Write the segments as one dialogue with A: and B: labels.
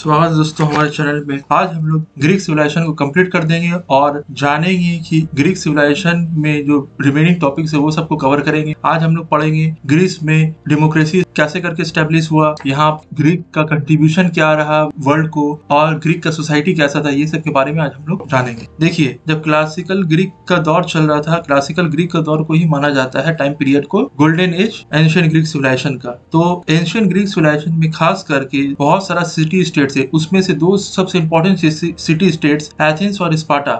A: स्वागत है दोस्तों हमारे चैनल में। आज हम लोग ग्रीक सिविलाइजेशन को कंप्लीट कर देंगे और जानेंगे कि ग्रीक सिविलाइजेशन में जो रिमेनिंग टॉपिक्स है वो सबको कवर करेंगे। आज हम लोग पढ़ेंगे ग्रीस में डेमोक्रेसी कैसे करके स्टैब्लिश हुआ, यहाँ ग्रीक का कंट्रीब्यूशन क्या रहा वर्ल्ड को, और ग्रीक का सोसाइटी कैसा था, ये सब के बारे में आज हम लोग जानेंगे। देखिए, जब क्लासिकल ग्रीक का दौर चल रहा था, क्लासिकल ग्रीक का दौर को ही माना जाता है टाइम पीरियड को golden age ancient Greek civilisation का। तो एंशिएंट ग्रीक सिविलाइजेशन में खास करके बहुत सारा सिटी स्टेट्स है, उसमें से दो सबसे इंपॉर्टेंट सिटी स्टेट्स एथेंस और स्पार्टा,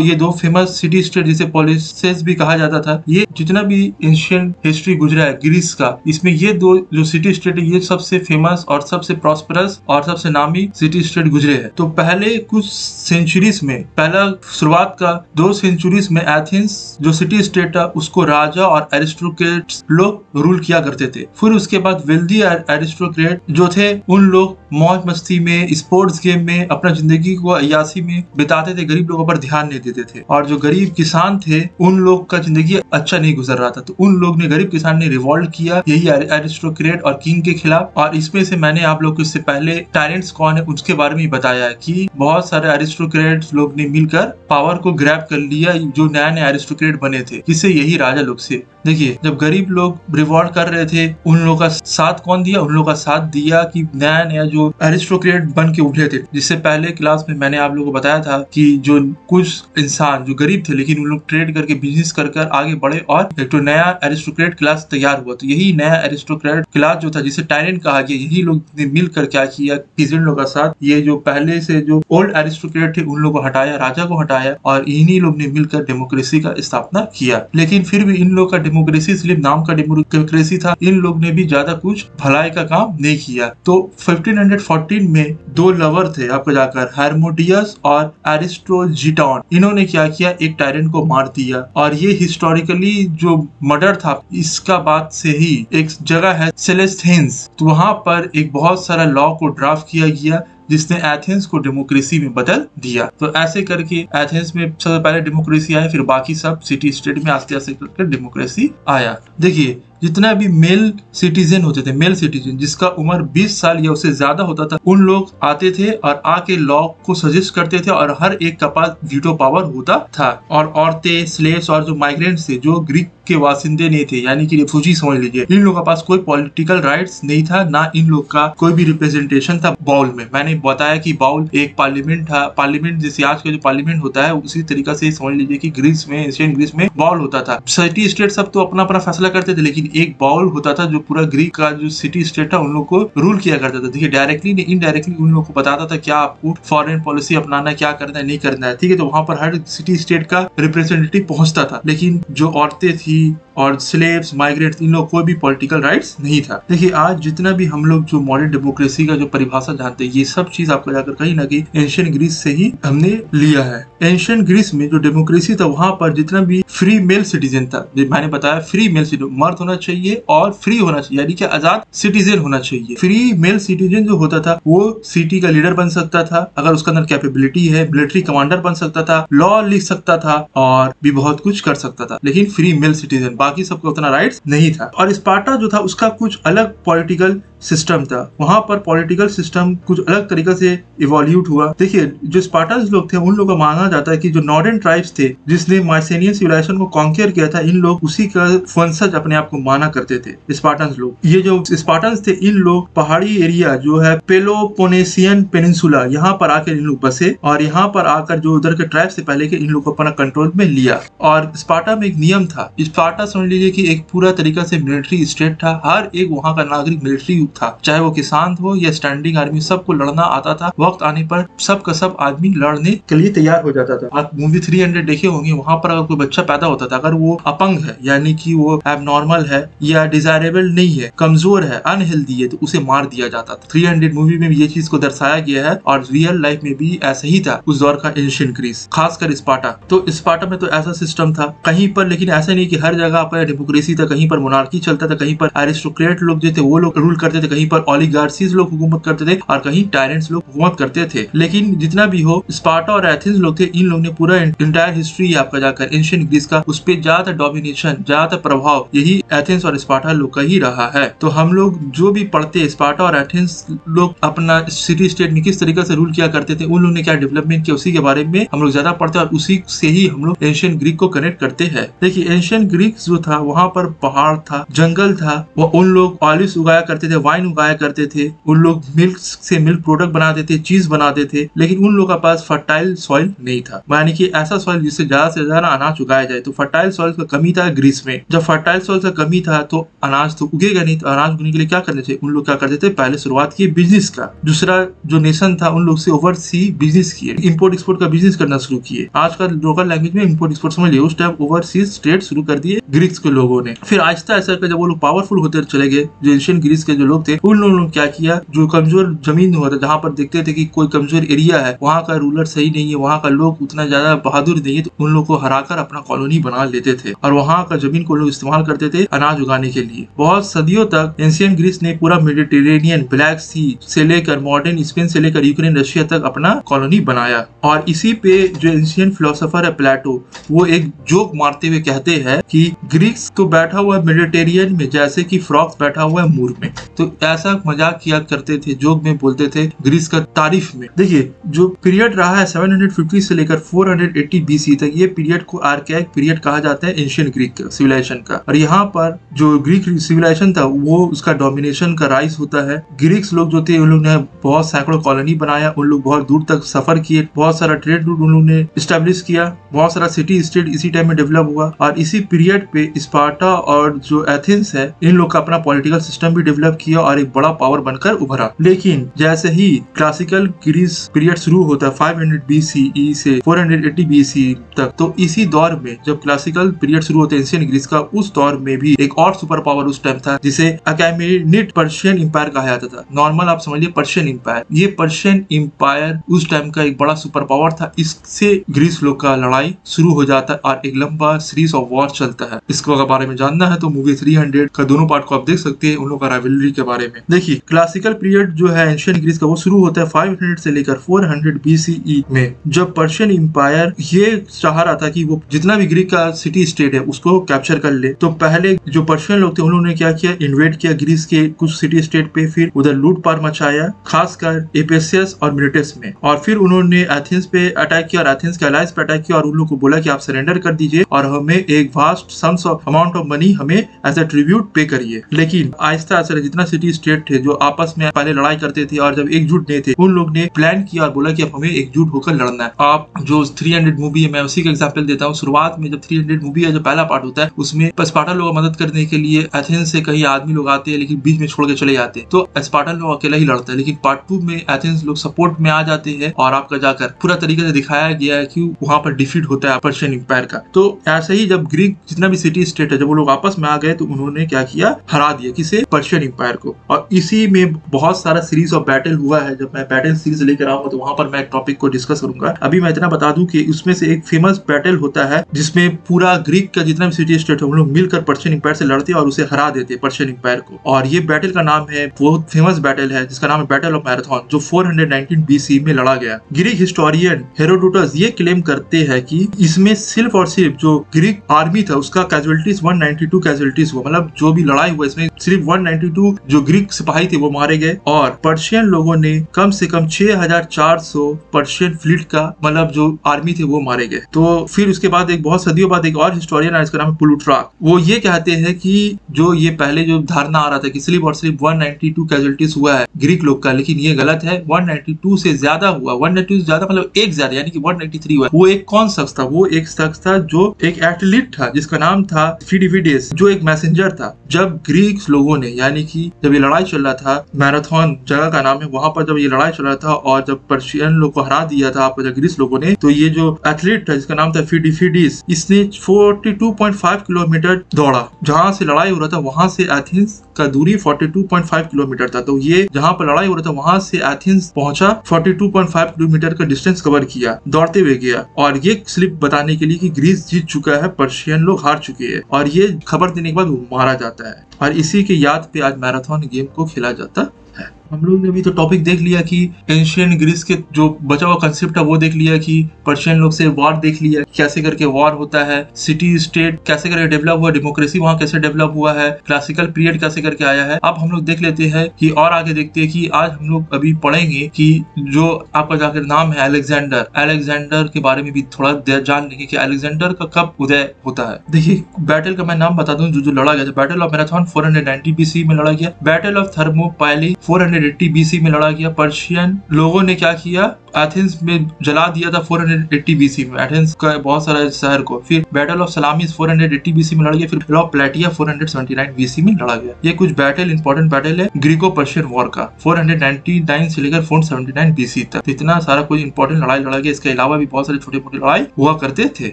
A: ये दो फेमस सिटी स्टेट जिसे पोलिसेस भी कहा जाता था। ये जितना भी एंशिएंट हिस्ट्री गुजरा है ग्रीस का, इसमें ये दो जो सिटी स्टेट है ये सबसे फेमस और सबसे प्रॉस्परस और सबसे नामी सिटी स्टेट गुजरे हैं। तो पहले कुछ सेंचुरीज में, पहला शुरुआत का 2 सेंचुरीज में एथेंस जो सिटी स्टेट था उसको राजा और एरिस्टोक्रेट्स लोग रूल किया करते थे। फिर उसके बाद वेल्दी एरिस्टोक्रेट जो थे उन लोग मौज मस्ती में, स्पोर्ट्स गेम में अपना जिंदगी को अय्यासी में बिताते थे, गरीब लोगों पर ध्यान नहीं देते थे। और जो गरीब किसान थे उन लोग का जिंदगी अच्छा नहीं गुजर रहा था, तो उन लोग ने, गरीब किसान ने रिवॉल्ट किया यही एरिस्टोक्रेट और किंग के खिलाफ। और इसमें से मैंने आप लोग को इससे पहले टायरेंट्स कौन है उसके बारे में बताया है कि बहुत सारे एरिस्टोक्रेट्स लोग ने मिलकर पावर को ग्रैब कर लिया, जो नया नया एरिस्टोक्रेट बने थे, जिससे यही राजा लोग से। देखिए, जब गरीब लोग रिवॉल्ट कर रहे थे उन लोगों का साथ कौन दिया? उन लोगों का साथ दिया कि नया नया जो एरिस्टोक्रेट बन के उभरे थे। जिससे पहले क्लास में मैंने आप लोगों को बताया था कि जो कुछ इंसान जो गरीब थे लेकिन उन लोग ट्रेड करके बिजनेस कर आगे बढ़े और एक तो नया एरिस्टोक्रेट क्लास तैयार हुआ। तो यही नया एरिस्टोक्रेट क्लास जो था, जिसे टायरेंट कहा गया, यही लोग ने मिलकर क्या किया, पीजेंट लोग का साथ, ये जो पहले से जो ओल्ड एरिस्टोक्रेट थे उन लोगों को हटाया, राजा को हटाया, और इन्हीं लोग ने मिलकर डेमोक्रेसी का स्थापना किया। लेकिन फिर भी इन लोग का डेमोक्रेसी सिर्फ नाम का डेमोक्रेसी था, इन लोग ने भी ज्यादा कुछ भलाई का काम नहीं किया। तो 1514 में 2 लवर थे आपको जाकर, हार्मोडियस और एरिस्टोजिटॉन, इन्होंने क्या किया, एक टायरेंट को मार दिया। और ये हिस्टोरिकली जो मर्डर था, इसका बाद से ही एक जगह है सेलेस्थेंस, तो वहां पर एक बहुत सारा लॉ को ड्राफ्ट किया गया जिसने एथेंस को डेमोक्रेसी में बदल दिया। तो ऐसे करके एथेंस में सबसे पहले डेमोक्रेसी आया, फिर बाकी सब सिटी स्टेट में आस्ते आस्ते करके डेमोक्रेसी आया। देखिए, जितना भी मेल सिटीजन होते थे, मेल सिटीजन जिसका उम्र 20 साल या उससे ज्यादा होता था, उन लोग आते थे और आके लॉ को सजेस्ट करते थे और हर एक का पास वीटो पावर होता था। और औरतें, स्लेव्स और जो माइग्रेंट्स थे, जो ग्रीक के वासिंदे नहीं थे, यानी कि रिफ्यूजी समझ लीजिए, इन लोगों के पास कोई पॉलिटिकल राइट्स नहीं था, ना इन लोग का कोई भी रिप्रेजेंटेशन था बाउल में। मैंने बताया कि बाउल एक पार्लियामेंट था, पार्लियामेंट जैसे आज का जो पार्लियामेंट होता है उसी तरीका से समझ लीजिए कि ग्रीस में, एंशिएंट ग्रीस में बाउल होता था। सिटी स्टेट सब तो अपना अपना फैसला करते थे, लेकिन एक बाउल होता था जो पूरा ग्रीक का जो सिटी स्टेट था उन लोग को रूल किया करता था। देखिए, डायरेक्टली नहीं इनडायरेक्टली उन लोग को बताता था क्या आपको फॉरेन पॉलिसी अपनाना, क्या करना है, नहीं करना है, ठीक है। तो वहां पर हर सिटी स्टेट का रिप्रेजेंटेटिव पहुंचता था, लेकिन जो औरतें थी और स्लेव्स, माइग्रेंट्स, इन लोग कोई भी पॉलिटिकल राइट्स नहीं था। देखिए, आज जितना भी हम लोग जो मॉडर्न डेमोक्रेसी का जो परिभाषा जानते हैं, ये सब चीज आपको जाकर कहीं ना कहीं एंशिएंट ग्रीस से ही हमने लिया है। एंशिएंट ग्रीस में जो डेमोक्रेसी था, वहां पर जितना भी फ्री मेल सिटीजन था, जो मैंने बताया फ्री मेल सिटीजन, मर्द होना चाहिए और फ्री होना चाहिए, यानी कि आजाद सिटीजन होना चाहिए। फ्री मेल सिटीजन जो होता था वो सिटी का लीडर बन सकता था, अगर उसके अंदर कैपेबिलिटी है, मिलिट्री कमांडर बन सकता था, लॉ लिख सकता था और भी बहुत कुछ कर सकता था, लेकिन फ्री मेल सिटीजन, बाकी सबको उतना राइट्स नहीं था। और स्पार्टा जो था उसका कुछ अलग पॉलिटिकल सिस्टम था, वहां पर पॉलिटिकल सिस्टम कुछ अलग तरीके से इवोल्यूट हुआ। देखिए, जो स्पार्टन्स लोग थे उन लोगों का माना जाता है कि जो नॉर्दर्न ट्राइब्स थे जिसने मार्सेनियन सिविलाइजेशन को कॉन्कर किया था, इन लोग उसी का वंशज अपने आप को माना करते थे स्पार्टन्स लोग। ये जो स्पार्टन्स थे, इन लोग पहाड़ी एरिया जो है पेलोपोनेशियन पेनिनसुला, यहाँ पर आकर इन लोग बसे और यहाँ पर आकर जो उधर के ट्राइब से पहले के इन लोग को अपना कंट्रोल में लिया। और स्पार्टा में एक नियम था, स्पार्टा समझ लीजिए कि एक पूरा तरीका से मिलिट्री स्टेट था, हर एक वहाँ का नागरिक मिलिट्री था, चाहे वो किसान हो या स्टैंडिंग आर्मी, सबको लड़ना आता था। वक्त आने पर सब का सब आदमी लड़ने के लिए तैयार हो जाता था। आप मूवी 300 देखे होंगे, वहां पर अगर कोई बच्चा पैदा होता था, अगर वो अपंग है, यानी कि वो एबनॉर्मल है या डिजायरेबल नहीं है, कमजोर है, अनहेल्दी है, तो उसे मार दिया जाता था। 300 मूवी में भी ये चीज को दर्शाया गया है और रियल लाइफ में भी ऐसा ही था उस दौर का एंशिएंट ग्रीस, खासकर स्पार्टा। तो स्पार्टा में तो ऐसा सिस्टम था कहीं पर, लेकिन ऐसा नहीं कि हर जगह वहाँ पर डेमोक्रेसी था, कहीं पर मोनार्की चलता था, कहीं पर एरिस्टोक्रेट लोग जो थे वो लोग रूल करते थे, कहीं पर ओलिगार्सीज लोग हुकूमत करते थे और कहीं टायरेंट्स लोग हुकूमत करते थे। लेकिन जितना भी हो, स्पार्टा और एथेंस लोग थे, इन लोगों ने पूरा इंटायर हिस्ट्री आपका जाकर एंशिएंट ग्रीस का उस पर ज्यादातर डोमिनेशन, ज्यादातर प्रभाव यही एथेंस और स्पार्टा लोग का ही रहा है। तो हम लोग जो भी पढ़ते हैं, स्पार्टा और एथेंस लोग अपना सिटी स्टेट में किस तरीके से रूल किया करते थे, उन लोगों ने क्या डेवलपमेंट किया, उसी के बारे में हम लोग ज्यादा पढ़ते हैं और उसी से ही हम लोग एंशिएंट ग्रीक को कनेक्ट करते हैं। देखिए एंशिएंट ग्रीक जो था वहाँ पर पहाड़ था, जंगल था, वो उन लोग ऑलिव्स उगाया करते थे, वाइन उगाया करते थे, उन लोग मिल्क से मिल्क प्रोडक्ट बनाते थे, चीज बनाते थे, लेकिन उन लोगों के पास फर्टाइल सॉइल नहीं था, यानी कि ऐसा सॉइल जिससे ज्यादा से ज्यादा अनाज उगाया जाए। तो फर्टाइल सॉइल का कमी था ग्रीस में। जब फर्टाइल सॉइल का कमी था तो अनाज तो उगेगा नहीं, तो अनाज उगने के लिए क्या करने थे, उन लोग क्या करते थे, पहले शुरुआत किए बिजनेस का। दूसरा जो नेशन था उन लोग से ओवर सी बिजनेस किए, इंपोर्ट एक्सपोर्ट का बिजनेस करना शुरू किए। आज का लोकल लैंग्वेज में इंपोर्ट एक्सपोर्ट समझ लिया, उस टाइम ओवरसीज ट्रेड शुरू कर दिए ग्रीक्स के लोगों ने। फिर आहिस्ता आहिस्ता जब वो लोग पावरफुल होते चले गए, जो एंशिएंट ग्रीस के जो लोग थे उन लोगों ने क्या किया, जो कमजोर जमीन हुआ था, जहाँ पर देखते थे कि कोई कमजोर एरिया है, वहाँ का रूलर सही नहीं है, वहाँ का लोग उतना ज्यादा बहादुर नहीं है, तो उन लोग को हराकर अपना कॉलोनी बना लेते थे और वहाँ का जमीन को लोग इस्तेमाल करते थे अनाज उगाने के लिए। बहुत सदियों तक एंशिएंट ग्रीस ने पूरा मेडिटेरेनियन, ब्लैक सी से लेकर मॉडर्न स्पेन से लेकर यूक्रेन, रशिया तक अपना कॉलोनी बनाया। और इसी पे जो एंशिएंट फिलोसोफर है प्लेटो, वो एक जोक मारते हुए कहते हैं कि ग्रीक्स तो बैठा हुआ है मेडिटेरियन में जैसे कि फ्रॉक्स बैठा हुआ है मूर में। तो ऐसा मजाक किया करते थे, जोक में बोलते थे ग्रीस का तारीफ में। देखिए जो पीरियड रहा है 750 से लेकर 480 BC तक, ये पीरियड को आर्काइक पीरियड कहा जाता है एंशिएंट ग्रीक सिविलाइजेशन का। और यहाँ पर जो ग्रीक सिविलाइजेशन था वो उसका डोमिनेशन का राइज होता है। ग्रीक्स लोग जो थे उन लोग ने बहुत सैकड़ों कॉलोनी बनाया, उन लोग बहुत दूर तक सफर किए, बहुत सारा ट्रेड रूट उन लोग ने स्टैब्लिश किया, बहुत सारा सिटी स्टेट इसी टाइम में डेवलप हुआ। और इसी पीरियड पे स्पार्टा और जो एथेंस है इन लोग का अपना पॉलिटिकल सिस्टम भी डेवलप किया और एक बड़ा पावर बनकर उभरा। लेकिन जैसे ही क्लासिकल ग्रीस पीरियड शुरू होता है 500 BCE से 480 BC तक, तो इसी दौर में जब क्लासिकल पीरियड शुरू होता है एंशिएंट ग्रीस का, उस दौर में भी एक और सुपर पावर उस टाइम था जिसे अकैमेनिड पर्शियन इंपायर कहा जाता था। नॉर्मल आप समझिए पर्शियन इंपायर। ये पर्शियन इंपायर उस टाइम का एक बड़ा सुपर पावर था। इससे ग्रीस लोग का लड़ाई शुरू हो जाता है और एक लंबा सीरीज ऑफ वॉर चलता है। इसको बारे में जानना है तो मूवी 300 का दोनों पार्ट को आप देख सकते हैं, उन लोगों का राइवलरी के बारे में। देखिए क्लासिकल पीरियड जो है एंशिएंट ग्रीस का वो शुरू होता है 500 से लेकर 400 BCE में, जब पर्शियन इंपायर ये चाह रहा था कि वो जितना भी ग्रीक का सिटी स्टेट है उसको कैप्चर कर ले। तो पहले जो पर्शियन लोग थे उन्होंने क्या किया, इन्वेड किया ग्रीस के कुछ सिटी स्टेट पे, फिर उधर लूटपाट मचाया खासकर एपेसियस और मिलेटस में, और फिर उन्होंने एथेंस पे अटैक किया और एथेंस के अलाइज पे अटैक किया और उन लोग को बोला कि आप सरेंडर कर दीजिए और हमें एक vast sums of amount of money हमें एज अ ट्रिब्यूट पे करिए। लेकिन आहिस्ता आहिस्ता जितना सिटी स्टेट थे जो आपस में पहले लड़ाई करते थे और जब एकजुट नहीं थे, उन लोग ने प्लान किया और बोला कि अब हमें एकजुट होकर लड़ना है। आप जो 300 मूवी है मैं उसी का एग्जांपल देता हूँ। शुरुआत में जब 300 मूवी है जो पहला पार्ट होता है उसमें स्पार्टा लोग मदद करने के लिए एथेंस से कई आदमी लोग आते हैं लेकिन बीच में छोड़ के चले जाते हैं, तो स्पार्टा लोग अकेला ही लड़ता है। लेकिन पार्ट 2 में एथेंस लोग सपोर्ट में आ जाते हैं और आपका जाकर पूरा तरीके से दिखाया गया है कि वहां पर डिफीट होता है पर्शियन इंपायर का। तो ऐसे ही जब ग्रीक जितना भी सिटी स्टेट है जब वो लोग आपस में आ गए तो उन्होंने क्या किया, हरा दिया किसे, पर्शियन इंपायर को। और इसी में बहुत सारा सीरीज ऑफ बैटल हुआ है। जब मैं बैटल सीरीज लेकर आऊंगा तो वहां पर मैं टॉपिक को डिस्कस करूंगा। अभी मैं इतना बता दूं कि उसमें से एक फेमस बैटल होता है जिसमें पूरा ग्रीक का जितना भी सिटी स्टेट है वो लोग मिलकर पर्शियन इंपायर से लड़ते और उसे हरा देते पर्शियन इंपायर को। और ये बैटल का नाम है, बहुत फेमस बैटल है जिसका नाम है बैटल ऑफ मैराथन, जो 419 BC में लड़ा गया। ग्रीक हिस्टोरियन हेरोडोटस ये क्लेम करते हैं कि इसमें सिर्फ और सिर्फ जो ग्रीक आर्मी था उसका कैजुअलिटीज 192 कैजुअलिटीज हुआ, मतलब जो भी लड़ाई हुआ इसमें सिर्फ 192 जो ग्रीक सिपाही थे वो मारे गए और पर्शियन लोगों ने कम से कम 6400 पर्शियन फ्लीट का मतलब जो आर्मी थे वो मारे गए। तो फिर उसके बाद एक बहुत सदियों बाद एक और हिस्टोरियन है जिसका नाम है प्लूट्रार्क। वो ये कहते हैं कि जो ये पहले जो धारणा आ रहा था कि सिर्फ और सिर्फ 192 कैजुअलिटीज हुआ है ग्रीक लोग का, लेकिन ये गलत है, 192 से ज्यादा हुआ। 192 से ज्यादा मतलब एक ज्यादा, यानी कि 193 हुआ। वो एक कौन शख्स था, वो एक शख्स था जो एक एथलीट था जिसका नाम था फिडिविडेस, जो एक मैसेंजर था। जब ग्रीक लोगों ने, यानी कि जब ये लड़ाई चल रहा था, मैराथन जगह का नाम है, वहां पर जब ये लड़ाई चल रहा था और जब पर्शियन लोग को हरा दिया था आपको जब ग्रीस लोगों ने, तो ये जो एथलीट था जिसका नाम था फिडिविडेस, इसने 42.5 किलोमीटर दौड़ा। जहां से लड़ाई हो रहा था वहां से एथेंस का दूरी 42.5 किलोमीटर था। तो ये जहां पर लड़ाई हो रहा था वहां से एथेंस पहुंचा, 42.5 किलोमीटर का डिस्टेंस कवर किया, दौड़ते हुए गया। और ये स्लिप बताने के लिए कि ग्रीस जीत चुका है, पर्शियन लोग हार चुके चुकी है और ये खबर देने के बाद वो मारा जाता है और इसी के याद पे आज मैराथन गेम को खेला जाता है। हम लोग ने अभी तो टॉपिक देख लिया कि एंशियंट ग्रीस के जो बचा हुआ कंसेप्ट है वो देख लिया, कि पर्शियन लोग से वॉर देख लिया, कैसे करके वॉर होता है, सिटी स्टेट कैसे करके डेवलप हुआ, डेमोक्रेसी वहां कैसे डेवलप हुआ है, क्लासिकल पीरियड कैसे करके आया है। अब हम लोग देख लेते हैं कि और आगे देखते हैं कि आज हम लोग अभी पढ़ेंगे कि जो आपका जाकर नाम है अलेक्जेंडर के बारे में भी थोड़ा जान लेंगे कि अलेक्जेंडर का कब उदय होता है। देखिए बैटल का मैं नाम बता दूं जो लड़ा गया था। बैटल ऑफ मैराथन 490 BC में लड़ा गया। बैटल ऑफ थर्मोपाइली 480 BC में लड़ा गया। पर्शियन लोगों ने क्या किया, एथेंस में जला दिया था 480 BC में, एथेंस का बहुत सारा शहर को। फिर बैटल ऑफ सलामिस 480 BC में लड़ा गया। फिर बैटल ऑफ प्लेटिया 479 BC में लड़ा गया। ये कुछ बैटल इंपॉर्टेंट बैटल है ग्रीको पर्शियन वॉर का 499 से लेकर 479 BC तक। इतना सारा कोई इंपॉर्टेंट लड़ाई लड़ा गया। इसके अलावा भी बहुत सारे छोटे मोटे लड़ाई हुआ करते थे।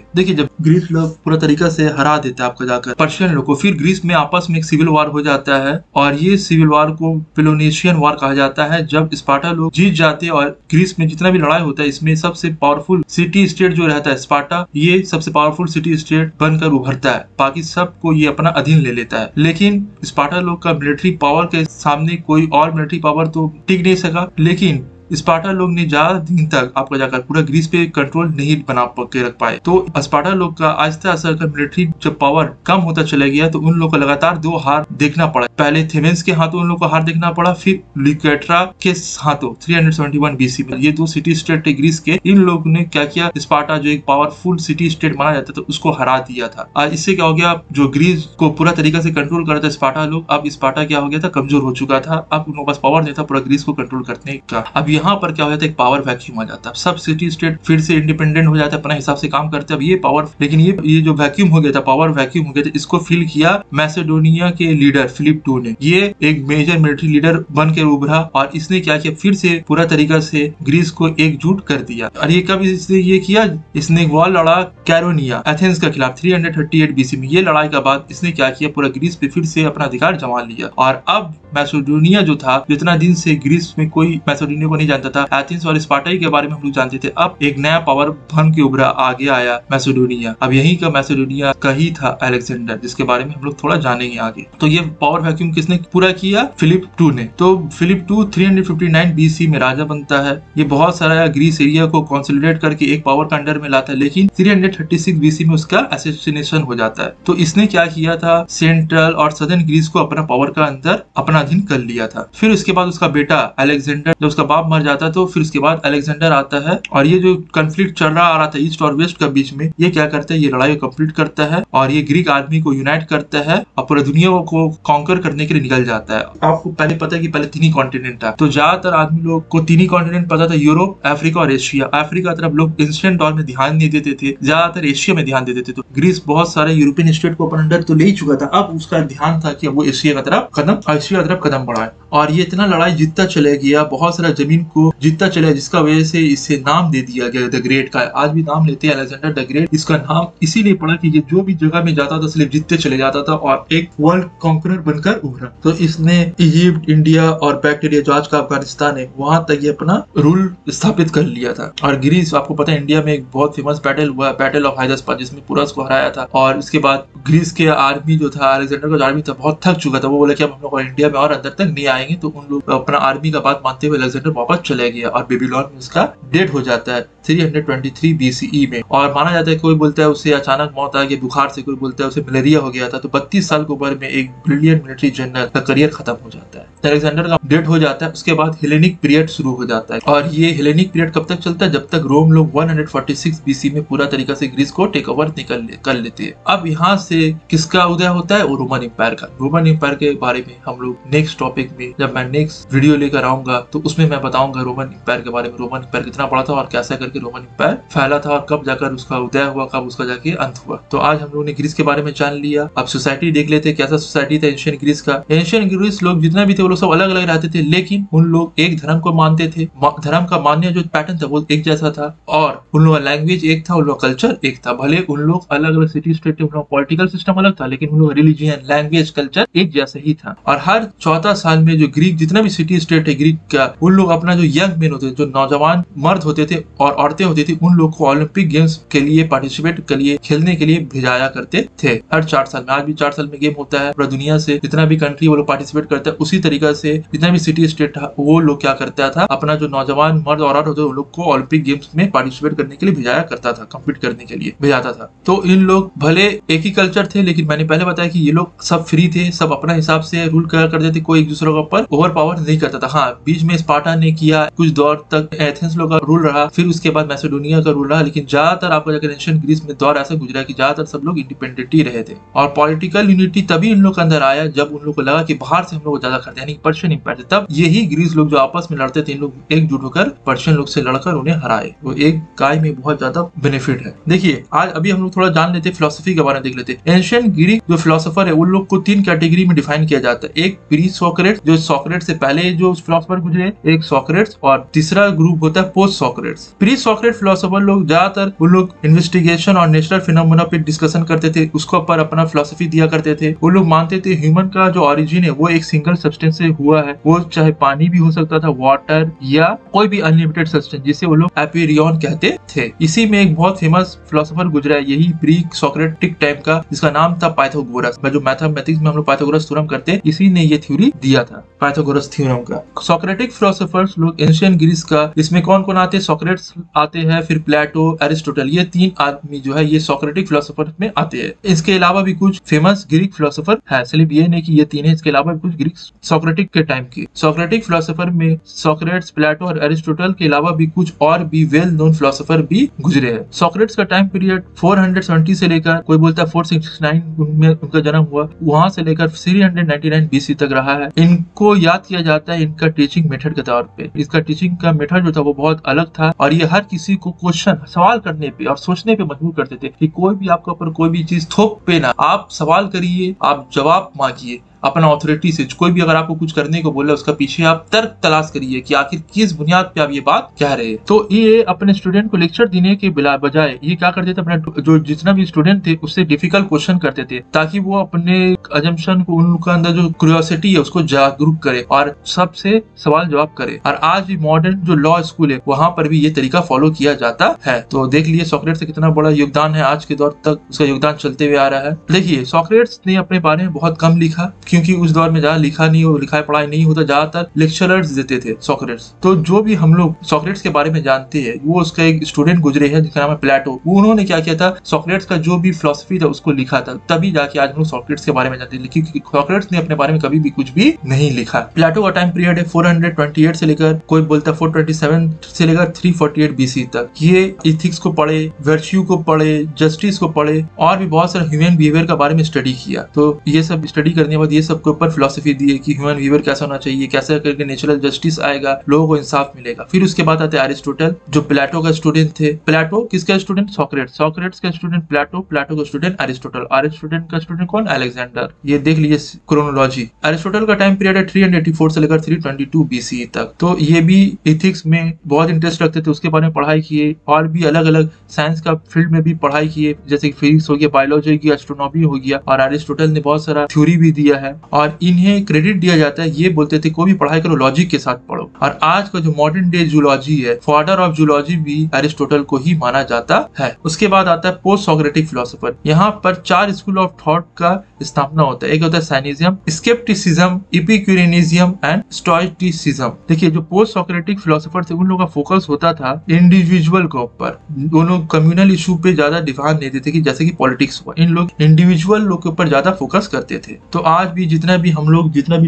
A: देखिए जब ग्रीस लोग पूरा तरीका से हरा देता है आपका जाकर पर्शियन लोग को, फिर ग्रीस में आपस में एक सिविल वॉर हो जाता है और ये सिविल वॉर को पेलोनेशियन वॉर कहा जाता है। जब स्पार्टा लोग जीत जाते हैं और ग्रीस में जितना भी लड़ाई होता है इसमें सबसे पावरफुल सिटी स्टेट जो रहता है स्पार्टा, ये सबसे पावरफुल सिटी स्टेट बनकर उभरता है। बाकी सबको ये अपना अधीन ले लेता है। लेकिन स्पार्टा लोग का मिलिट्री पावर के सामने कोई और मिलिट्री पावर तो टिक नहीं सका। लेकिन स्पार्टा लोग ने ज्यादा दिन तक आपका जाकर पूरा ग्रीस पे कंट्रोल नहीं बना के रख पाए। तो स्पार्टा लोग का आहिस्ता आहिस्ता कर मिलिट्री जब पावर कम होता चला गया तो उन लोग को लगातार 2 हार देखना पड़ा। पहले थेमेंस के हाथों उन लोग को हार देखना पड़ा, फिर लिकेट्रा के हाथों 371 BC में। ये 2 सिटी स्टेट थे ग्रीस के। इन लोगों ने क्या किया, स्पार्टा जो एक पावरफुल सिटी स्टेट माना जाता था उसको हरा दिया था। आज इससे क्या हो गया, जो ग्रीस को पूरा तरीका से कंट्रोल कर रहा था स्पार्टा लोग, अब स्पार्टा क्या हो गया था, कमजोर हो चुका था। अब उन लोगों के पास पावर नहीं था पूरा ग्रीस को कंट्रोल करने का। अब यहाँ पर क्या हो जाता है, एक पावर वैक्यूम आ जाता है। सब सिटी स्टेट फिर से इंडिपेंडेंट हो जाता है, अपने हिसाब से काम करते हैं। अब ये पावर, लेकिन ये जो वैक्यूम हो गया था, पावर वैक्यूम हो गया था, इसको फिल किया मैसेडोनिया के लीडर फिलिप II ने। ये एक मेजर मिलिट्री लीडर बन के उभरा और इसने क्या किया, फिर से पूरा तरीका से ग्रीस को एकजुट कर दिया। और ये कब इसने ये किया, इसने वॉर लड़ा कैरोनिया एथेंस के खिलाफ 338 BC में। ये लड़ाई के बाद इसने क्या किया, पूरा ग्रीस पे फिर से अपना अधिकार जमा लिया। और अब मैसेडोनिया जो था, जितना दिन से ग्रीस में कोई मैसेडोनिया को नहीं जानता था, एथेंस और स्पार्टा के बारे में हम लोग जानते थे, अब एक नया पावर बन के उभरा, आगे आया मैसेडोनिया। अब यही का मैसेडोनिया का ही था अलेक्जेंडर, जिसके बारे में हम लोग थोड़ा जानेंगे आगे। तो ये पावर वैक्यूम किसने पूरा किया, फिलिप II ने। तो फिलिप II 359 BC में राजा बनता है। ये बहुत सारा ग्रीस एरिया को कंसोलिडेट करके एक पावर के अंडर में लाता है। लेकिन 336 BC में उसका असैसिनेशन हो जाता है। तो इसने क्या किया था, सेंट्रल और सदर्न ग्रीस को अपना पावर का अंदर अपना अधीन कर लिया था। फिर उसके बाद उसका बेटा अलेक्जेंडर, जब उसका बाप मर जाता है तो फिर उसके बाद अलेक्जेंडर आता है। और ये जो कंफ्लिक्ट चल रहा आ रहा था ईस्ट और वेस्ट के बीच में, ये क्या करता है, ये लड़ाई को कंप्लीट करता है और ये ग्रीक आर्मी को यूनाइट करता है और पूरी दुनिया को कॉन्कर करने के लिए निकल जाता है। आपको पहले पता है कि पहले 3 ही कॉन्टिनेंट था, तो ज्यादातर आदमी लोग को 3 ही कॉन्टिनेंट पता था, यूरोप, अफ्रीका और एशिया। अफ्रीका तरफ लोग एंशिएंट दौर में ध्यान नहीं देते थे, ज्यादातर एशिया में ध्यान देते थे। तो ग्रीस बहुत सारे यूरोपियन स्टेट को अपने अंडर तो ले ही चुका था, अब उसका ध्यान था कि वो एशिया की तरफ कदम बढ़ाए। और ये इतना लड़ाई जीतता चले गया, बहुत सारा जमीन को जीतता चला, जिसका वजह से इसे नाम दे दिया गया द ग्रेट का। आज भी नाम लेते हैं अलेक्जेंडर द ग्रेट। इसका नाम इसीलिए पड़ा कि ये जो भी जगह में जाता था सिर्फ जीतते चले जाता था और एक वर्ल्ड कॉन्करर बनकर उभरा। तो इसने इजिप्ट, इंडिया और बैक्टीरिया जो आज का अफगानिस्तान है, वहां तक ये अपना रूल स्थापित कर लिया था। और ग्रीस, आपको पता है इंडिया में एक बहुत फेमस बैटल हुआ, बैटल ऑफ हाइदास्पास, जिसमें पूरा उसको हराया था। और उसके बाद ग्रीस के आर्मी जो था, अलेक्जेंडर का आर्मी था, बहुत थक चुका था। वो बोला कि अब हम लोग इंडिया में और अंदर तक नहीं आएंगे। तो उन लोग अपना आर्मी का बात मानते हुए अलेक्जेंडर वापस चले गया और बेबीलोन में उसका डेथ हो जाता है 323 BCE में। और माना जाता है, कोई बोलता है उसे अचानक मौत आ गई बुखार से, कोई बोलता है उसे मलेरिया हो गया था। तो 32 साल की उम्र में एक ब्रिलियंट मिलिट्री जनरल का करियर खत्म हो जाता है। अलेक्जेंडर का डेथ हो जाता है। उसके बाद हेलेनिक पीरियड शुरू हो जाता है। और ये हेलेनिक पीरियड कब तक चलता है, जब तक रोम लोग 146 BC में पूरा तरीका से ग्रीस को टेक ओवर कर लेते हैं। अब यहाँ से किसका उदय होता है, वो रोमन एम्पायर का। रोमन एम्पायर के बारे में हम लोग नेक्स्ट टॉपिक में, जब मैं नेक्स्ट वीडियो लेकर आऊंगा, तो उसमें मैं बताऊंगा रोमन एम्पायर के बारे में। रोमन एम्पायर कितना बड़ा था और कैसा करके रोमन एम्पायर फैला था और कब जाकर उसका उदय हुआ, कब उसका जाके अंत हुआ। तो आज हम लोगों ने ग्रीस के बारे में जान लिया। अब सोसाइटी देख लेते हैं, कैसा सोसाइटी था एंशिएंट ग्रीस का। एंशिएंट ग्रीस लोग जितना भी थे वो लोग सब अलग अलग रहते थे, लेकिन उन लोग एक धर्म को मानते थे। धर्म का मान्य जो पैटर्न था वो एक जैसा था और उन लोग का लैंग्वेज एक था, उन लोग कल्चर एक था। भले उन लोग अलग अलग सिटी स्टेट, पॉलिटिकल सिस्टम अलग था, लेकिन उन लोग रिलीजियन, लैंग्वेज, कल्चर एक जैसा ही था। और हर 14 साल में जो ग्रीक जितना भी सिटी स्टेट है ग्रीक का, उन लोग अपना जो यंग मेन होते थे, जो नौजवान मर्द होते थे और औरतें होती थी, उन लोग को ओलंपिक गेम्स के लिए पार्टिसिपेट के लिए खेलने के लिए भेजाया करते थे हर 4 साल में। आज भी 4 साल में गेम होता है, पूरा दुनिया से जितना भी कंट्री वो लोग पार्टिसिपेट करते हैं, उसी तरीका से जितना भी सिटी स्टेट वो लोग क्या करता था, अपना जो नौजवान मर्द और औरत होते उन लोग को ओलंपिक गेम्स में पार्टिसिपेट करने के लिए भेजाया करता था, कम्पीट करने के लिए भेजाता था। तो इन लोग भले एक ही कल्चर थे, लेकिन मैंने पहले बताया कि ये लोग सब फ्री थे, सब अपना हिसाब से रूल करते थे, कोई एक दूसरे के ऊपर ओवर पावर नहीं करता था। हाँ, बीच में स्पार्टा ने किया, कुछ दौर तक एथेंस लोग का रूल रहा, फिर उसके बाद मैसेडोनिया का रूल रहा, लेकिन ज्यादातर आपको जाकर एंशिएंट ग्रीस में दौर ऐसा गुजरा कि ज्यादातर सब लोग इंडिपेंडेंट ही रहे थे। और पॉलिटिकल यूनिटी तभी इन लोग के अंदर आया जब उन लोग को लगा कि बाहर से हम लोग ज्यादा करते हैं, यानी पर्शियन इंपायर थे, तब यही ग्रीस लोग जो आपस में लड़ते थे, इन लोग एकजुट होकर पर्शियन लोग से लड़कर उन्हें हराए। वो एक गाय में बहुत ज्यादा बेनिफिट है। देखिए, आज अभी हम लोग थोड़ा जान लेते फिलोसफी के बारे में, देख लेते हैं। एंशिएंट ग्रीक जो फिलोसोफर है उन लोग को 3 कैटेगरी में डिफाइन किया जाता है। एक प्री सोक्रेट्स, जो सोक्रेट्स से पहले जो फिलोसोफर गुजरे, एक सोक्रेट्स, और तीसरा ग्रुप होता है पोस्ट सोक्रेट्स। प्री सोक्रेट फिलोसोफर लोग ज्यादातर उन लोग इन्वेस्टिगेशन और नेचुरल फिनोमेना पे डिस्कशन करते थे, उसको ऊपर अपना फिलोसफी दिया करते थे। वो लोग मानते थे ह्यूमन का जो ओरिजिन है वो एक सिंगल सब्सटेंस से हुआ है, वो चाहे पानी भी हो सकता था, वाटर या कोई भी अनलिमिटेड सब्सटेंस, जिसे वो लोग एपिरियन कहते थे। इसी में एक बहुत फेमस फिलोसोफर गुजरा है, यही प्री सोक्रेटिक टाइम का, जिसका नाम था पाइथागोरस। जो मैथमेटिक्स में हम लोग पाइथागोरस थ्योरम करते हैं, इसी ने ये थ्योरी दिया था, पाइथागोरस थ्योरम का। सोक्रेटिक फिलोसोफर्स लोग एंशिएंट ग्रीस का, इसमें कौन कौन आते हैं? सोक्रेट्स आते हैं, फिर प्लेटो, एरिस्टोटल, ये 3 आदमी जो है ये सोक्रेटिक फिलोसोफर में आते हैं। इसके अलावा भी कुछ फेमस ग्रीक फिलोसोफर है, सिर्फ ये नहीं कि ये 3 है, इसके अलावा भी कुछ ग्रीक सोक्रेटिक के टाइम के। सोक्रेटिक फिलोसोफर में सोक्रेट्स, प्लेटो और एरिस्टोटल के अलावा भी कुछ और भी वेल नोन फिलोसोफर भी गुजरे हैं। सोक्रेट्स का टाइम पीरियड 470 से लेकर, कोई बोलता है 469 में उनका जन्म हुआ, वहां से लेकर 399 BC तक रहा है। इनको याद किया जाता है इनका टीचिंग मेथड के तौर पे। इसका टीचिंग का मेथड जो था वो बहुत अलग था, और ये हर किसी को क्वेश्चन, सवाल करने पे और सोचने पे मजबूर करते थे कि कोई भी आपके ऊपर कोई भी चीज थोप पे ना, आप सवाल करिए, आप जवाब मांगिए अपना अथॉरिटी से। कोई भी अगर आपको कुछ करने को बोले, उसका पीछे आप तर्क तलाश करिए कि आखिर किस बुनियाद पे आप ये बात कह रहे हैं। तो ये अपने स्टूडेंट को लेक्चर देने के बजाय ये क्या करते थे, अपने जो जितना भी स्टूडेंट थे उससे डिफिकल्ट क्वेश्चन करते थे, ताकि वो अपने अजम्पशन को, उनके अंदर जो क्यूरियोसिटी है उसको जागरूक करे और सबसे सवाल जवाब करे। और आज भी मॉडर्न जो लॉ स्कूल है वहां पर भी ये तरीका फॉलो किया जाता है। तो देख लिए सोक्रेट्स से कितना बड़ा योगदान है, आज के दौर तक उसका योगदान चलते हुए आ रहा है। देखिए, सोक्रेट्स ने अपने बारे में बहुत कम लिखा, क्योंकि उस दौर में ज्यादा लिखाई पढ़ाई नहीं होता, ज्यादातर लेक्चरर्स देते थे सोक्रेट्स। तो जो भी हम लोग सोक्रेट्स के बारे में जानते हैं, वो उसका एक स्टूडेंट गुजरे हैं जिसका नाम है प्लेटो। उन्होंने क्या किया था, सोक्रेट्स का जो भी फिलोसफी था उसको लिखा था, तभी जाके आज हम लोग सोक्रेट्स के बारे में जानते हैं, क्योंकि सोक्रेट्स ने अपने बारे में कभी भी कुछ भी नहीं लिखा। प्लेटो का टाइम पीरियड है 428 से लेकर, कोई बोलता है 427 से लेकर 348 BC तक। ये इथिक्स को पढ़े, वर्च्यू को पढ़े, जस्टिस को पढ़े, और भी बहुत सारे ह्यूमन बिहेवियर के बारे में स्टडी किया। तो ये सब स्टडी करने के बाद ये सब के ऊपर फिलोसफी दी है कि ह्यूमन बिहेवियर कैसा होना चाहिए, कैसे करके नेचुरल जस्टिस आएगा, लोगों को इंसाफ मिलेगा। फिर उसके बाद आते हैं एरिस्टोटल, जो प्लेटो का स्टूडेंट थे। प्लेटो किसका स्टूडेंट? सोक्रेट्स। सोक्रेट्स का स्टूडेंट प्लेटो, प्लेटो का स्टूडेंट एरिस्टोटल। एरिस्टोटल का स्टूडेंट कौन? अलेक्जेंडर। ये देख लीजिए क्रोनोलॉजी। एरिस्टोटल का टाइम पीरियड है 384 से लेकर 322 BC तक। तो ये भी इथिक्स में बहुत इंटरेस्ट रखते थे, उसके बारे में पढ़ाई किए, और भी अलग अलग साइंस का फील्ड में भी पढ़ाई किए, जैसे फिजिक्स हो गया, बायोलॉजी की, एस्ट्रोनॉमी हो गया। और एरिस्टोटल ने बहुत सारा थ्योरी भी दिया है, और इन्हें क्रेडिट दिया जाता है, ये बोलते थे कोई भी पढ़ाई करो लॉजिक के साथ पढ़ो। और आज का जो मॉडर्न डे जूलॉजी है, फादर ऑफ जूलॉजी भी एरिस्टोटल को ही माना जाता है। उसके बाद आता है पोस्ट सोक्रेटिक फिलोसोफर। यहाँ पर 4 स्कूल ऑफ थॉट का स्थापना होता है। एक होता है साइनिज्म, स्केप्टिसिज्म, इपिक्यूरियनिज्म एंड स्टोइसिज्म। देखिए, जो पोस्ट सोक्रेटिक फिलोसोफर थे उन लोगों का फोकस होता था इंडिविजुअल के ऊपर। दोनों कम्युनल इशू पे ज्यादा ध्यान देते थे, कि जैसे कि पॉलिटिक्स हुआ, इन लोग इंडिविजुअल लोग के ऊपर ज्यादा फोकस करते थे। तो आज भी जितना भी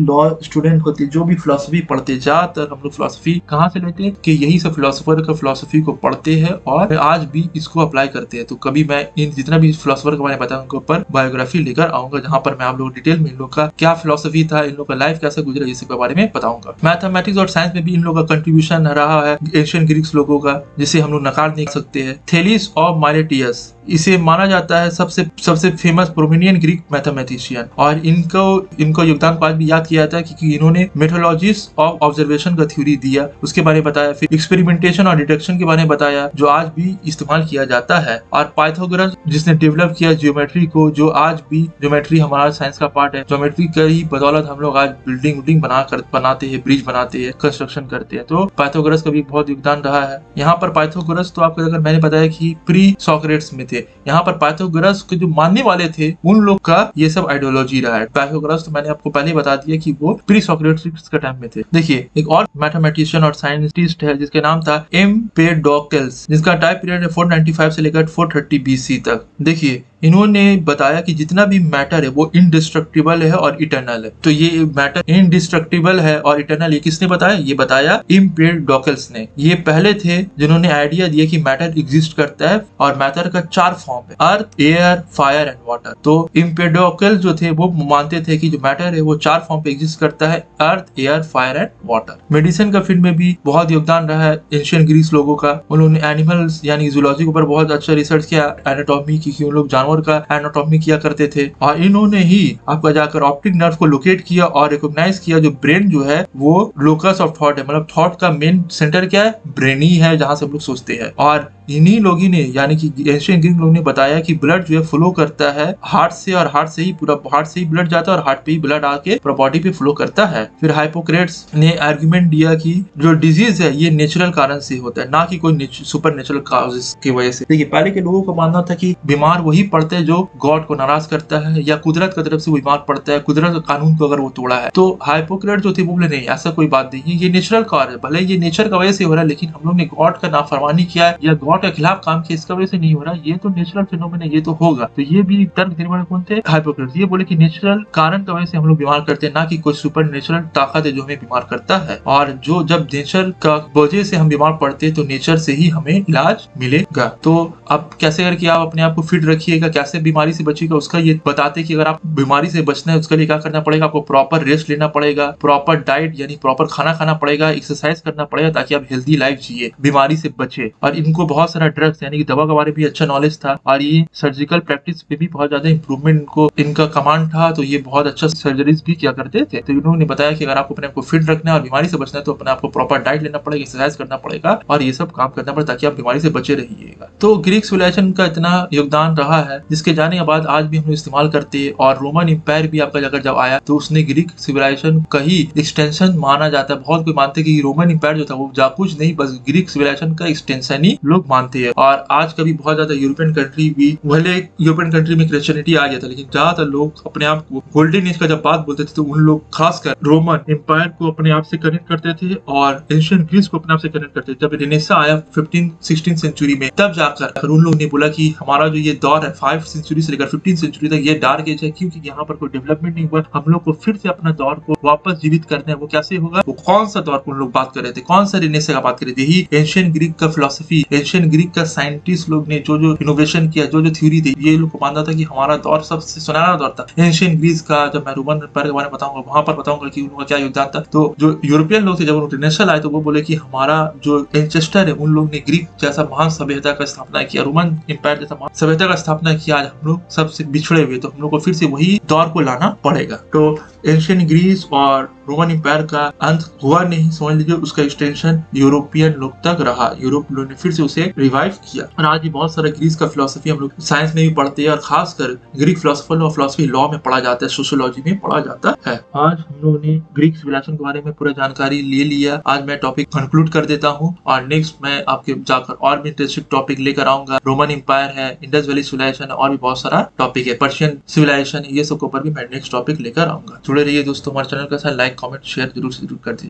A: लॉ स्टूडेंट होते, जो भी फिलोसफी पढ़ते, ज्यादातर हम लोग फिलोसफी कहाँ से लेते हैं कि यही सब फिलोसोफर का फिलोसफी को पढ़ते हैं और आज भी इसको अप्लाई करते हैं। तो कभी मैं इन जितना भी फिलोसोफर के बारे में बताऊं, उनके ऊपर बायोग्राफी लेकर आऊंगा, जहाँ पर मैं आप लोग डिटेल में इन लोग का क्या फिलोसफी था, इन लोग का लाइफ कैसे गुजरा, इसी के बारे में बताऊंगा। मैथमेटिक्स और साइंस में भी इन लोग का कंट्रीब्यूशन रहा है एंशिएंट ग्रीक्स लोगों का, जिसे हम लोग नकार नहीं सकते हैं। थेलिस ऑफ माइलेटियस, इसे माना जाता है सबसे फेमस प्रोमिनियन ग्रीक मैथमेटिशियन, और इनको इनको योगदान को आज भी याद किया जाता है क्योंकि इन्होंने मेथोलॉजीज ऑफ ऑब्जर्वेशन का थ्योरी दिया, उसके बारे में बताया, फिर एक्सपेरिमेंटेशन और डिटेक्शन के बारे में बताया जो आज भी इस्तेमाल किया जाता है। और पाइथागोरस जिसने डेवलप किया ज्योमेट्री को, जो आज भी ज्योमेट्री हमारा साइंस का पार्ट है, ज्योमेट्री का ही बदौलत हम लोग आज बिल्डिंग बनाते हैं, ब्रिज बनाते हैं, कंस्ट्रक्शन करते हैं। तो पाइथागोरस का भी बहुत योगदान रहा है। यहाँ पर पाइथागोरस तो आपको अगर मैंने बताया कि प्री सॉक्रेट्स में थे, यहाँ पर पाइथागोरस के जो मानने वाले थे उन लोग का ये सब आइडियोलॉजी रहा है। पाइथागोरस तो मैंने आपको पहले ही बता दिया कि वो प्री सॉक्रेटिस के टाइम में थे। देखिए एक और मैथमेटिशियन और साइंटिस्ट है जिसके नाम था एम्पेडोक्लेस, जिसका टाइम पीरियड है 495 से लेकर 430 BC तक। देखिए इन्होंने बताया कि जितना भी मैटर है वो इनडिस्ट्रक्टिबल है और इटर्नल है। तो ये मैटर इनडिस्ट्रक्टिबल है और इटर्नल, ये किसने बताया? ये बताया एम्पेडोक्लेस ने। ये पहले थे जिन्होंने आइडिया दिया कि मैटर एग्जिस्ट करता है और मैटर का 4 फॉर्म है, earth, air, fire and water. तो एम्पेडोक्लेस जो थे वो मानते थे कि जो मैटर है वो 4 फॉर्म पे एग्जिस्ट करता है, earth, air, fire and water. Medicine का फील्ड में भी बहुत योगदान रहा है एंशिएंट ग्रीस लोगों का। उन्होंने एनिमल्स यानी जूलॉजी के ऊपर बहुत अच्छा रिसर्च किया, एनाटॉमी की, उन लोग जानवर का एनाटॉमी किया करते थे। और इन्होंने ही आपका जाकर ऑप्टिक नर्व को लोकेट किया और रिकॉग्नाइज किया जो ब्रेन जो है वो लोकस ऑफ थॉट है, मतलब थॉट का मेन सेंटर क्या है? ब्रेन ही है, जहां से हम लोग सोचते हैं। और इन्हीं लोगों ने यानी कि एंशिएंट ग्रीक लोगों ने बताया कि ब्लड जो है फ्लो करता है हार्ट से, और हार्ट से ही ब्लड जाता है और हार्ट पे ही ब्लड आके पूरा बॉडी पे फ्लो करता है। फिर हाइपोक्रेट्स ने आर्गुमेंट दिया कि जो डिजीज है ये नेचुरल कारण से होता है, ना कि कोई सुपर नेचुरल कॉजेस की वजह से। देखिए पहले के लोगों का मानना था कि बीमार वही पड़ते हैं जो गॉड को नाराज करता है या कुदरत की तरफ से बीमार पड़ता है, कुदरत का कानून को अगर वो तोड़ा है। तो हाइपोक्रेट जो थे वो बोले नहीं, ऐसा कोई बात नहीं है, ये नेचुरल कार्य है, भले ये नेचर का वजह से हो रहा है, लेकिन हम लोग ने गॉड का नाफरमानी किया है या गॉड के खिलाफ काम किया, इसका वजह से नहीं हो रहा, ये तो नेचुरल फिनोमेना, ये तो होगा। तो ये भी तर्क देने वाले कौन थे? हाइपोक्रेट्स। ये बोले कि नेचुरल कारण का वजह से हम लोग बीमार करते हैं, ना कि कोई सुपर नेचुरल ताकत है जो हमें बीमार करता है। और जो जब नेचर का वजह से हम बीमार पड़ते हैं तो नेचर से ही हमें इलाज मिलेगा। तो अब कैसे करके आप अपने आप को फिट रखिएगा, कैसे बीमारी से बचिएगा, उसका ये बताते कि अगर आप बीमारी से बचना है उसके लिए क्या करना पड़ेगा? आपको प्रॉपर रेस्ट लेना पड़ेगा, प्रॉपर डाइट यानी प्रॉपर खाना खाना पड़ेगा, एक्सरसाइज करना पड़ेगा ताकि आप हेल्दी लाइफ जिए, बीमारी से बचे। और इनको बहुत सारा ड्रग्स यानी कि दवा के बारे में भी अच्छा नॉलेज था और ये सर्जिकल प्रैक्टिस पे भी बहुत ज्यादा इंप्रूवमेंट को इनका कमांड था, तो ये बहुत अच्छा सर्जरीज भी किया करते थे। तो इन्होंने बताया कि अगर आपको अपने आप को फिट रखना है और बीमारी से बचना है तो अपने आपको प्रॉपर डाइट लेना पड़ेगा, एक्सरसाइज करना पड़ेगा और ये सब काम करना पड़ेगा ताकि आप बीमारी से बचे रहिएगा। तो ग्रीक सिविलाइजेशन का इतना योगदान रहा है जिसके जाने के बाद आज भी हम इस्तेमाल करते हैं। और रोमन इंपायर भी आपका जाकर जब आया तो उसने ग्रीक सिविलाइजेशन का ही एक्सटेंशन माना जाता है। बहुत कोई मानते कि रोमन इंपायर जो था वो कुछ नहीं, बस ग्रीक सिविलाइजेशन का एक्सटेंशन ही लोग मानते हैं। और आज का भी बहुत ज्यादा यूरोपियन कंट्री भी, भले यूरोपियन कंट्री में क्रिश्चियनिटी आ गया था, लेकिन ज्यादातर लोग अपने आप को गोल्डन एज का जब बात बोलते थे तो उन लोग खासकर रोमन इंपायर को अपने आप से कनेक्ट करते थे और एंशिएंट ग्रीस को अपने आप से कनेक्ट करते थे। जब रेनेसां आया 15th-16th सेंचुरी में, तब जाकर उन लोगों ने बोला कि हमारा जो ये दौर है 5th सेंचुरी से लेकर 15th सेंचुरी तक ये डार्क एज है, क्योंकि यहाँ पर कोई डेवलपमेंट नहीं हुआ। हम लोग को फिर से अपना दौर को वापस जीवित करना है। वो कैसे होगा? वो कौन सा दौर को उन लोग बात कर रहे थे, कौन सा रेनेसां का बात कर रहे थे? ही एंशिएंट ग्रीक का फिलॉसफी, एंशिएंट ग्रीक का साइंटिस्ट लोग ने जो इनोवेशन किया, जो थ्योरी थी, ये लोग को मानता था कि हमारा दौर सबसे सुनहरा दौर था एंशिएंट ग्रीस का। जब मैं रोमन एम्पायर के बारे में बताऊंगा वहां पर बताऊंगा कि उनका क्या योगदान था। तो जो यूरोपियन लोग थे जब रेनेसां आए तो वो बोले कि हमारा जो एंसेस्टर है उन लोग ने ग्रीक जैसा महान सभ्यता का स्थापना किया, रोमन एम्पायर जैसा महान सभ्यता का स्थापना किया। आज हम लोग सबसे बिछड़े हुए, तो हम लोग को फिर से वही दौर को लाना पड़ेगा। तो एंशिएंट ग्रीस और रोमन एम्पायर का अंत हुआ नहीं, समझ लीजिए उसका एक्सटेंशन यूरोपियन लोग तक रहा। यूरोप लोग ने फिर से उसे रिवाइव किया और आज भी बहुत सारा ग्रीस का फिलॉसफी हम लोग साइंस में भी पढ़ते हैं और खासकर ग्रीक फिलॉसफर और फिलॉसफी लॉ में पढ़ा जाता है, सोशियोलॉजी में पढ़ा जाता है। आज हम लोगों ने ग्रीक सिविलाइजेशन के बारे में पूरा जानकारी ले लिया। आज मैं टॉपिक कंक्लूड कर देता हूँ और नेक्स्ट मैं आपके जाकर और भी इंटरेस्टिंग टॉपिक लेकर आऊंगा। रोमन एम्पायर है, इंडस वैली सिविलाइजेशन और भी बहुत सारा टॉपिक है, पर्शियन सिविलाइजेशन, ये सब के ऊपर भी मैं नेक्स्ट टॉपिक लेकर आऊंगा। जुड़े रहिए दोस्तों हमारे चैनल के साथ, लाइक कमेंट शेयर जरूर कर दीजिए।